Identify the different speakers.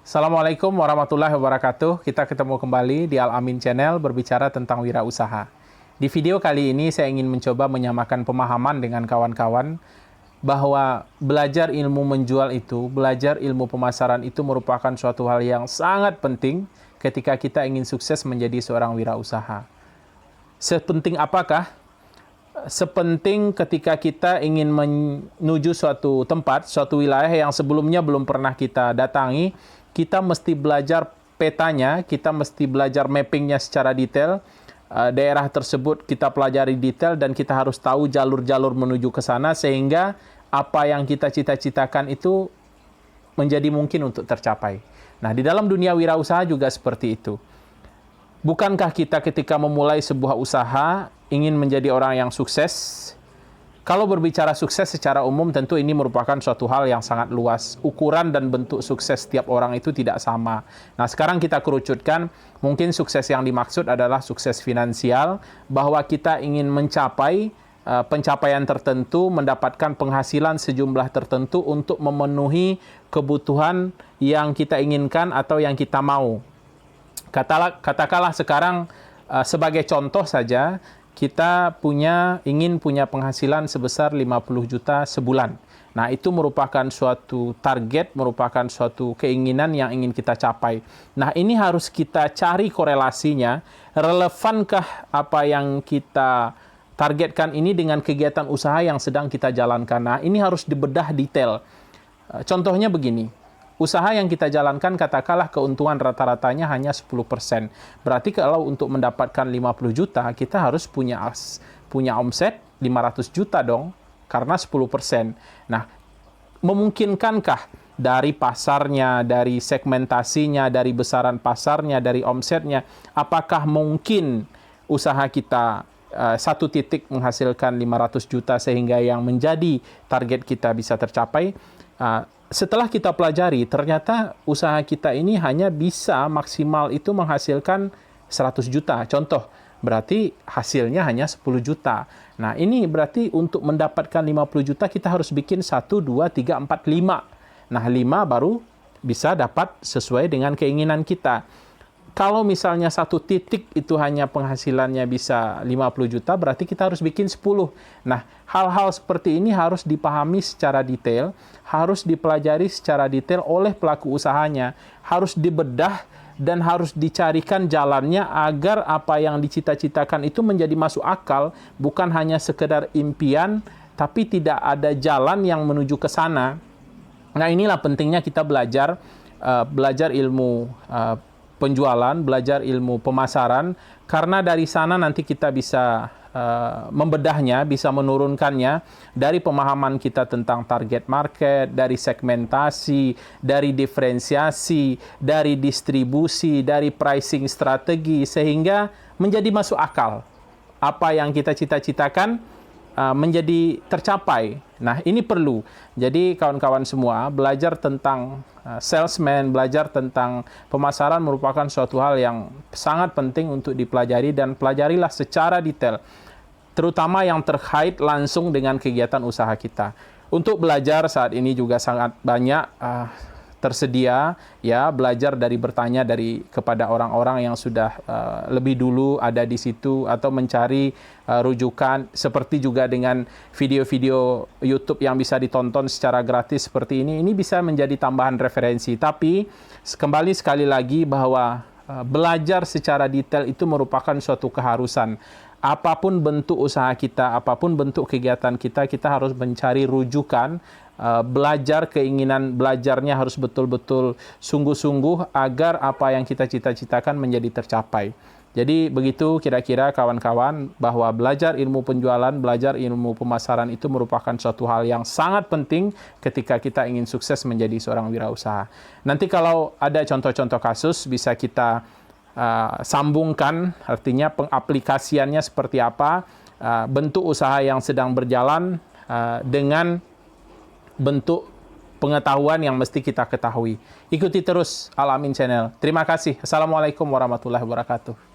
Speaker 1: Assalamualaikum warahmatullahi wabarakatuh. Kita ketemu kembali di Al-Amin Channel berbicara tentang wirausaha. Di video kali ini saya ingin mencoba menyamakan pemahaman dengan kawan-kawan bahwa belajar ilmu menjual itu, belajar ilmu pemasaran itu merupakan suatu hal yang sangat penting ketika kita ingin sukses menjadi seorang wirausaha. Sepenting apakah? Sepenting ketika kita ingin menuju suatu tempat, suatu wilayah yang sebelumnya belum pernah kita datangi, kita mesti belajar petanya, kita mesti belajar mappingnya secara detail, daerah tersebut kita pelajari detail, dan kita harus tahu jalur-jalur menuju ke sana, sehingga apa yang kita cita-citakan itu menjadi mungkin untuk tercapai. Nah, di dalam dunia wirausaha juga seperti itu. Bukankah kita ketika memulai sebuah usaha ingin menjadi orang yang sukses? Kalau berbicara sukses secara umum, tentu ini merupakan suatu hal yang sangat luas. Ukuran dan bentuk sukses setiap orang itu tidak sama. Nah, sekarang kita kerucutkan, mungkin sukses yang dimaksud adalah sukses finansial, bahwa kita ingin mencapai pencapaian tertentu, mendapatkan penghasilan sejumlah tertentu untuk memenuhi kebutuhan yang kita inginkan atau yang kita mau. Katakanlah sekarang sebagai contoh saja, kita ingin punya penghasilan sebesar 50 juta sebulan. Nah, itu merupakan suatu target, merupakan suatu keinginan yang ingin kita capai. Nah, ini harus kita cari korelasinya, relevankah apa yang kita targetkan ini dengan kegiatan usaha yang sedang kita jalankan. Nah, ini harus dibedah detail. Contohnya begini. Usaha yang kita jalankan katakanlah keuntungan rata-ratanya hanya 10%. Berarti kalau untuk mendapatkan 50 juta, kita harus punya omset 500 juta dong, karena 10%. Nah, memungkinkankah dari pasarnya, dari segmentasinya, dari besaran pasarnya, dari omsetnya, apakah mungkin usaha kita satu titik menghasilkan 500 juta sehingga yang menjadi target kita bisa tercapai? Setelah kita pelajari, ternyata usaha kita ini hanya bisa maksimal itu menghasilkan 100 juta. Contoh, berarti hasilnya hanya 10 juta. Nah, ini berarti untuk mendapatkan 50 juta, kita harus bikin 1, 2, 3, 4, 5. Nah, 5 baru bisa dapat sesuai dengan keinginan kita. Kalau misalnya satu titik itu hanya penghasilannya bisa 50 juta, berarti kita harus bikin 10. Nah, hal-hal seperti ini harus dipahami secara detail, harus dipelajari secara detail oleh pelaku usahanya, harus dibedah dan harus dicarikan jalannya agar apa yang dicita-citakan itu menjadi masuk akal, bukan hanya sekedar impian, tapi tidak ada jalan yang menuju ke sana. Nah, inilah pentingnya kita belajar ilmu penjualan, belajar ilmu pemasaran, karena dari sana nanti kita bisa membedahnya, bisa menurunkannya dari pemahaman kita tentang target market, dari segmentasi, dari diferensiasi, dari distribusi, dari pricing strategi, sehingga menjadi masuk akal. Apa yang kita cita-citakan menjadi tercapai. Nah, ini perlu. Jadi kawan-kawan semua, belajar tentang salesman, belajar tentang pemasaran merupakan suatu hal yang sangat penting untuk dipelajari, dan pelajarilah secara detail, terutama yang terkait langsung dengan kegiatan usaha kita. Untuk belajar saat ini juga sangat banyak tersedia, ya, belajar dari bertanya kepada orang-orang yang sudah lebih dulu ada di situ, atau mencari rujukan, seperti juga dengan video-video YouTube yang bisa ditonton secara gratis seperti ini bisa menjadi tambahan referensi. Tapi kembali sekali lagi bahwa belajar secara detail itu merupakan suatu keharusan. Apapun bentuk usaha kita, apapun bentuk kegiatan kita, kita harus mencari rujukan, belajar, keinginan belajarnya harus betul-betul sungguh-sungguh agar apa yang kita cita-citakan menjadi tercapai. Jadi begitu kira-kira kawan-kawan, bahwa belajar ilmu penjualan, belajar ilmu pemasaran itu merupakan suatu hal yang sangat penting ketika kita ingin sukses menjadi seorang wirausaha. Nanti kalau ada contoh-contoh kasus bisa kita sambungkan, artinya pengaplikasiannya seperti apa, bentuk usaha yang sedang berjalan dengan bentuk pengetahuan yang mesti kita ketahui. Ikuti terus Al-Amin Channel. Terima kasih. Assalamualaikum warahmatullahi wabarakatuh.